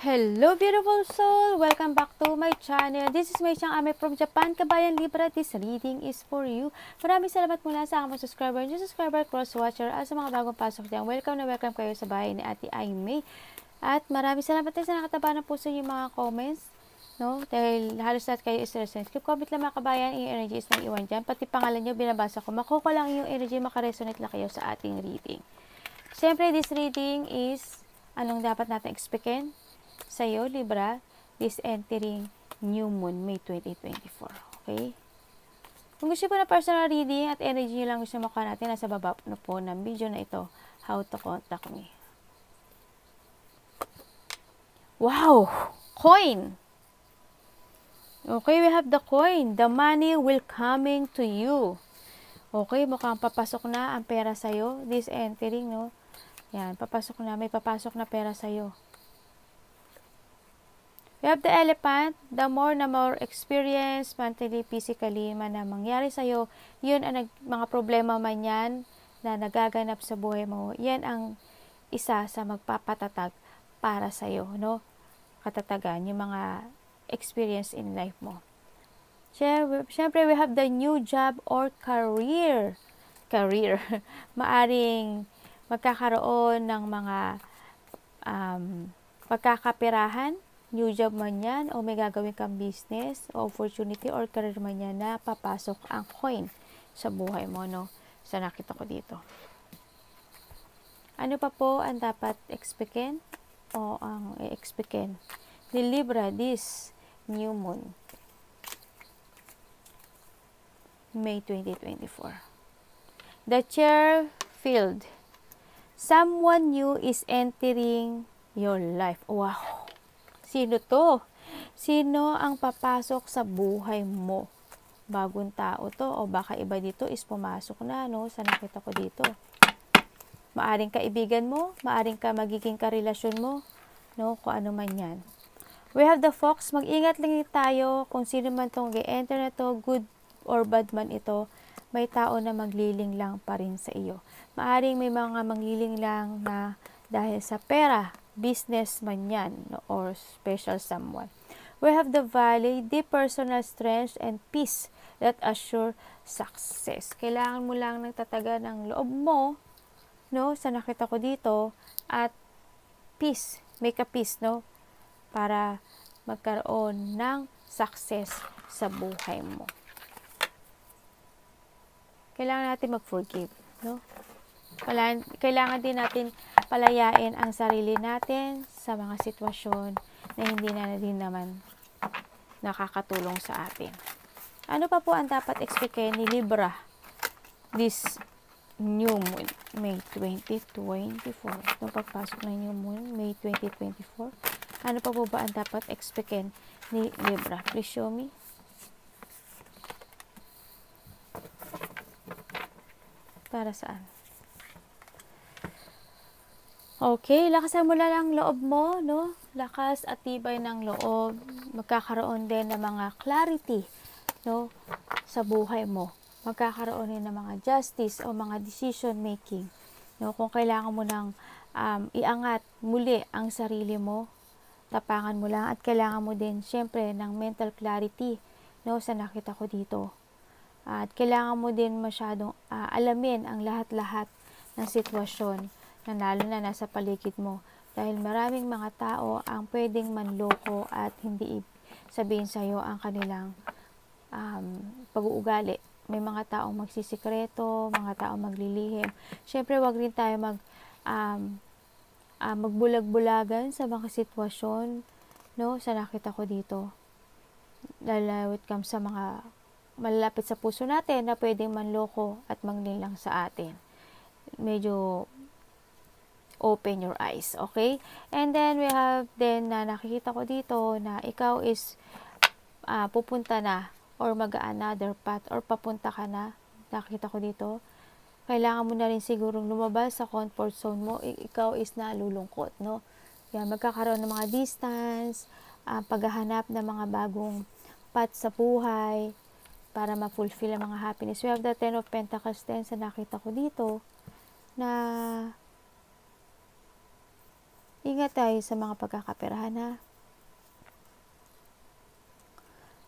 Hello beautiful soul! Welcome back to my channel. This is Mei Chang Ame from Japan. Kabayan Libra, this reading is for you. Maraming salamat mula sa aking subscriber, new subscriber, cross-watcher, at sa mga bagong pasok dyan. Welcome na welcome kayo sa bahay ni Ate Aimee. At maraming salamat din sa nakataba ng puso yung mga comments. No? Dahil halos lahat kayo is resonate. Comment lang mga kabayan, yung energy is nang iwan dyan. Pati pangalan nyo, binabasa ko. Makuha lang yung energy, makaresonate lang kayo sa ating reading. Siyempre, this reading is anong dapat natin expectin sa'yo, Libra, is entering new moon, May 2024. Okay? Kung gusto po na personal reading at energy nyo lang gusto makuha natin, nasa baba na po ng video na ito, how to contact me. Wow! Coin! Okay, we have the coin. The money will coming to you. Okay, mukhang papasok na ang pera sa'yo. This entering, no? Yan, papasok na. May papasok na pera sa'yo. We have the elephant. The more experience, mentally, physically, man na mangyari sa'yo, yun ang mga problema man yan na nagaganap sa buhay mo. Yan ang isa sa magpapatatag para sa'yo, no? Katatagan, yung mga experience in life mo. Siyempre, we have the new job or career. Maaring magkakaroon ng mga pagkakapirahan, new job man yan, o may gagawin kang business, o opportunity, or career man yan na papasok ang coin sa buhay mo, no? So, nakita ko dito. Ano pa po ang dapat expectin o ang i-expectin ni Libra this new moon, May 2024? The chair filled. Someone new is entering your life. Wow! Sino to? Sino ang papasok sa buhay mo? Bagong tao to o baka iba dito is pumasok na, no? Sa nakita ko dito. Maaring kaibigan mo, maaring ka magiging karelasyon mo, no? Kung ano man yan. We have the fox. Mag-ingat lang tayo kung sino man tong ge-enter na to, good or bad man ito, may tao na magliling lang pa rin sa iyo. Maaring may mga magliling lang na dahil sa pera, business man yan, no, or special someone. We have the valley, deep personal strength and peace that assure success. Kailangan mo lang nagtataga ng loob mo, no, sa nakita ko dito, at peace, make a peace, no, para magkaroon ng success sa buhay mo. Kailangan natin mag-forgive, no? Kailangan din natin palayain ang sarili natin sa mga sitwasyon na hindi na din naman nakakatulong sa atin. Ano pa po ang dapat expectin ni Libra this new moon, May 2024? Itong pagpasok ng new moon, May 2024. Ano pa po ba ang dapat expectin ni Libra? Please show me. Para saan? Okay, lakasan mo lang loob mo, no? Lakas at tibay ng loob. Magkakaroon din ng mga clarity, no? Sa buhay mo. Magkakaroon din ng mga justice o mga decision making, no? Kung kailangan mo nang iangat muli ang sarili mo, tapangan mo lang, at kailangan mo din syempre ng mental clarity, no? Sa nakita ko dito. At kailangan mo din masyadong alamin ang lahat-lahat ng sitwasyon na lalo na nasa paligid mo. Dahil maraming mga tao ang pwedeng manloko at hindi sabihin sa'yo ang kanilang pag-uugali. May mga taong magsisikreto, mga taong maglilihim. Siyempre, wag rin tayo magbulag-bulagan sa mga sitwasyon, no? Sa nakita ko dito. Dahil it comes sa mga malalapit sa puso natin na pwedeng manloko at manglilang sa atin. Medyo open your eyes, okay? And then we have then na nakikita ko dito na ikaw is pupunta na or mag-another path or papunta ka na. Nakikita ko dito. Kailangan mo na rin sigurong lumabas sa comfort zone mo. Ikaw is nalulungkot, no? Yan, magkakaroon ng mga distance, paghahanap ng mga bagong path sa buhay para ma-fulfill ang mga happiness. We have the Ten of Pentacles din sa nakita ko dito na Ingat tayo sa mga pagkakaperahan, ha.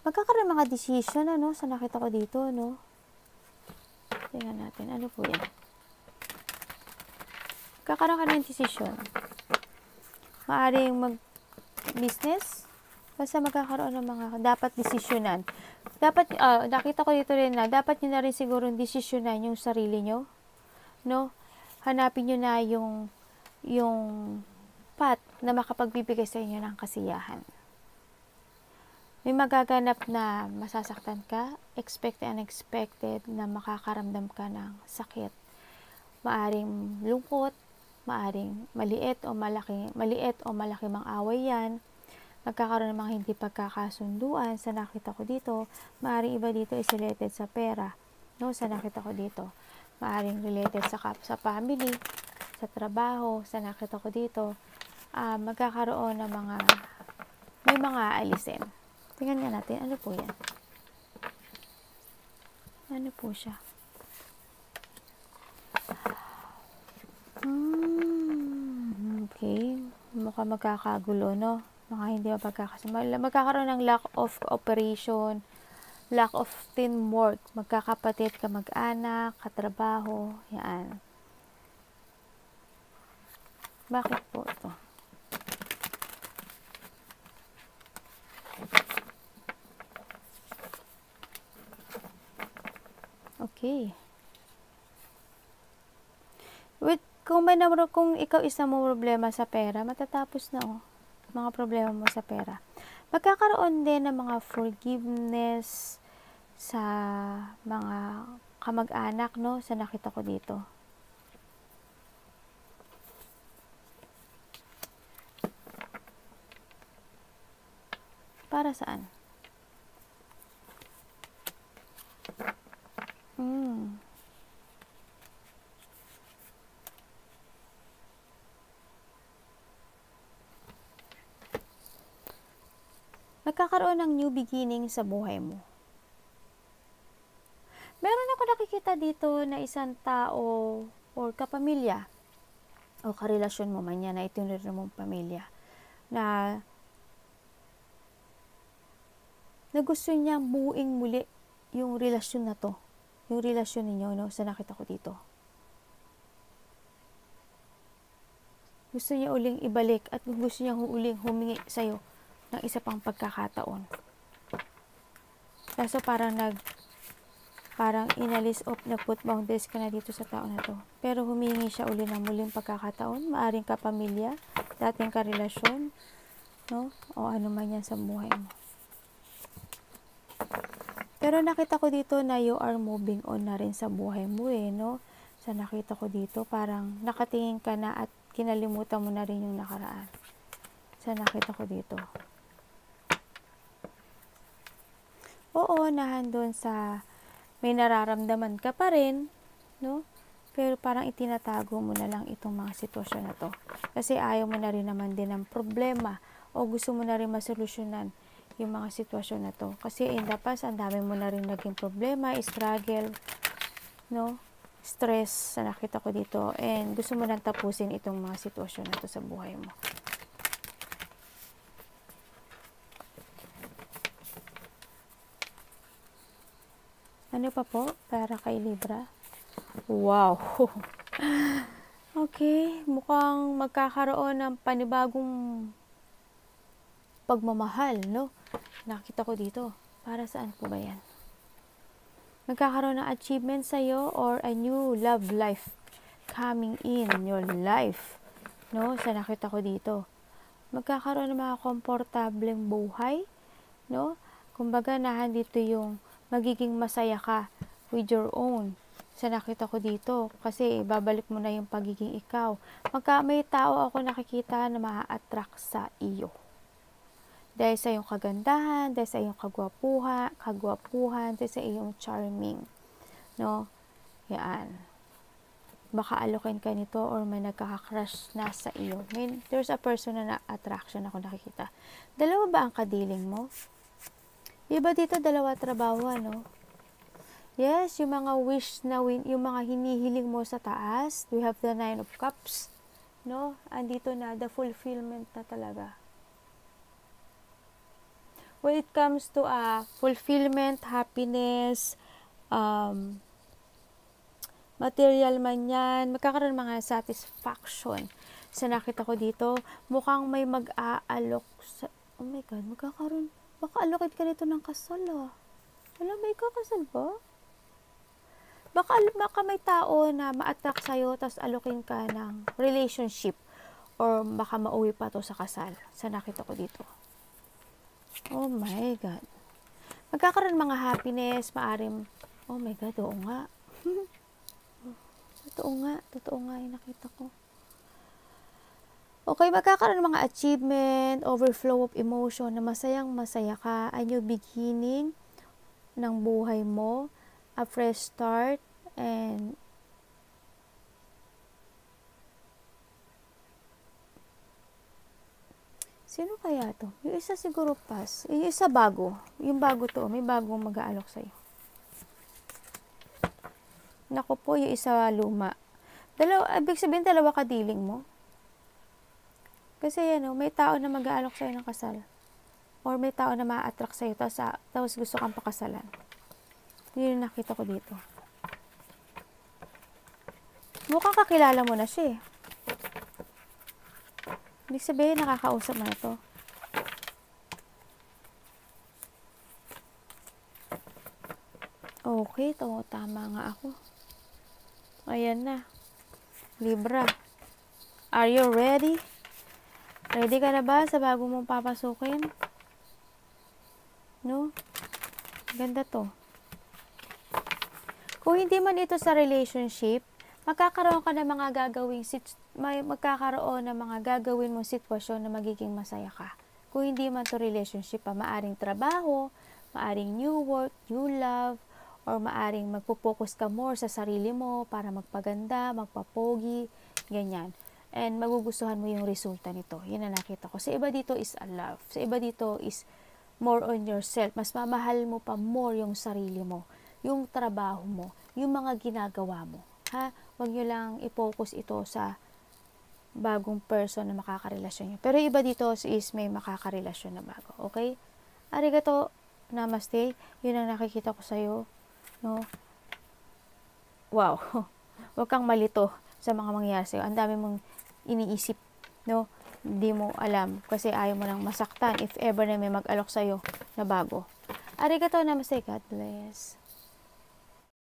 Magkakaroon mga decision, ano, sa nakita ko dito, no. Tingnan natin, ano po yan. Magkakaroon ka ng decision. Maaring mag-business, basta magkakaroon ng mga dapat desisyonan. Dapat, nakita ko dito rin na, dapat nyo na rin siguro desisyonan yung sarili nyo, no. Hanapin nyo na yung path na makapagbibigay sa inyo ng kasiyahan. May magaganap na masasaktan ka, expected and unexpected, na makakaramdam ka ng sakit. Maaring lungkot, maaring maliit o malaki mang away yan. Magkakaroon ng mga hindi pagkakasunduan sa nakita ko dito. Maaring iba dito is related sa pera, no, sa nakita ko dito. Maaring related sa family, sa trabaho, sa nakita ko dito. Magkakaroon ng may mga aalisin. Tingnan nga natin, ano po yan? Ano po siya? Okay. Mukhang magkakagulo, no? Mga hindi magkakaroon ng lack of cooperation, lack of teamwork, magkakapatid, kamag-anak, katrabaho, yan. Bakit po ito? Okay. Kung ikaw isa mo problema sa pera, matatapos na, mga problema mo sa pera. Magkakaroon din ng mga forgiveness sa mga kamag-anak, no, sa nakita ko dito. Para saan? Magkakaroon ng new beginning sa buhay mo. Meron ako nakikita dito na isang tao or kapamilya o karelasyon mo man yan na itinuloy mong pamilya na gusto niya buuing muli yung relasyon na to, yung relasyon ninyo, no, sa nakita ko dito. Gusto niya uling ibalik at gusto niya uling humingi sa'yo ng isa pang pagkakataon. Kaso parang inalis o nag-put boundaries ka na dito sa tao na to. Pero humingi siya uli ng muling pagkakataon. Maaring kapamilya, dating karelasyon, no? O ano man yan sa buhay mo. Pero nakita ko dito na you are moving on na rin sa buhay mo, no? Sa nakita ko dito, parang nakatingin ka na at kinalimutan mo na rin yung nakaraan. Sa nakita ko dito. Oo, nahandun sa may nararamdaman ka pa rin, no? Pero parang itinatago mo na lang itong mga sitwasyon na to. Kasi ayaw mo na rin naman din ng problema o gusto mo na rin masolusyonan yung mga sitwasyon na to. Kasi in the past, ang dami mo na rin naging problema, struggle, no? Stress sa nakita ko dito. And gusto mo nang tapusin itong mga sitwasyon na to sa buhay mo. Ano pa po para kay Libra? Wow! Okay, mukhang magkakaroon ng panibagong pagmamahal, no? Nakita ko dito. Para saan po ba yan? Magkakaroon ng achievement sa'yo or a new love life coming in your life, no? Sa nakita ko dito. Magkakaroon ng mga komportableng buhay, no? Kumbaga, nahandito yung magiging masaya ka with your own. Sa nakita ko dito, kasi babalik mo na yung pagiging ikaw. May tao ako nakikita na maa-attract sa iyo. Dahil sa iyong kagandahan, dahil sa iyong kagwapuhan, dahil sa iyong charming. No? Yan. Baka alokin ka nito or may nagkaka-crush na sa iyo. There's a person na attraction ako nakikita. Dalawa ba ang kadiling mo? Iba dito, dalawa trabaho, no? Yes, yung mga wish na yung mga hinihiling mo sa taas. We have the 9 of Cups. no? Andito na, the fulfillment na talaga. When it comes to fulfillment, happiness, material man yan, magkakaroon mga satisfaction. Sa nakita ko dito, mukhang may mag-aalok sa, oh my God, magkakaroon, baka allocate ka dito ng kasal Wala, may kakasal ba? Baka may tao na ma-attract sa'yo, tapos alokin ka ng relationship, or baka mauwi pa to sa kasal. Sa nakita ko dito. Oh my God. Magkakaroon mga happiness, maaring, oh my God, oo nga. Totoo nga yung nakita ko. Okay, magkakaroon ng mga achievement, overflow of emotion, na masayang-masaya ka, a new beginning ng buhay mo, a fresh start, and sino kaya to? Yung isa siguro pass. Yung isa bago. Yung bago to, may bagong mag-aalok sa'yo. Naku po, yung isa luma. Ibig sabihin, dalawa kadiling mo. Kasi may tao na mag-aalok sa'yo ng kasal. Or may tao na ma-attract sa'yo, tapos gusto kang pakasalan. Yun yung nakita ko dito. Mukhang kakilala mo na siya. Ibig sabihin, nakakausap mo na to. Okay, tama nga ako. Ayan na. Libra. Are you ready? Ready ka na ba sa bago mong papasukin? No? Ganda to. Kung hindi man ito sa relationship, magkakaroon ng mga gagawin mong sitwasyon na magiging masaya ka. Kung hindi man to relationship, maaring trabaho, maaring new work, new love, or maaring magpo-focus ka more sa sarili mo para magpaganda, magpapogi, ganyan. And magugustuhan mo yung resulta nito. Yan na nakita ko. Sa iba dito is a love. Sa iba dito is more on yourself. Mas mamahal mo pa more yung sarili mo, yung trabaho mo, yung mga ginagawa mo. Huwag nyo lang i-focus ito sa bagong person na makakarelasyon nyo. Pero iba dito is may makakarelasyon na bago. Okay? Arigato. Namaste. Yun ang nakikita ko sa'yo. No? Wow. Huwag kang malito sa mga mangyayari sa'yo. Ang dami mong iniisip, no? Hindi mo alam kasi ayaw mo nang masaktan if ever na may mag-alok sa'yo na bago. Arigato, namaste, God bless.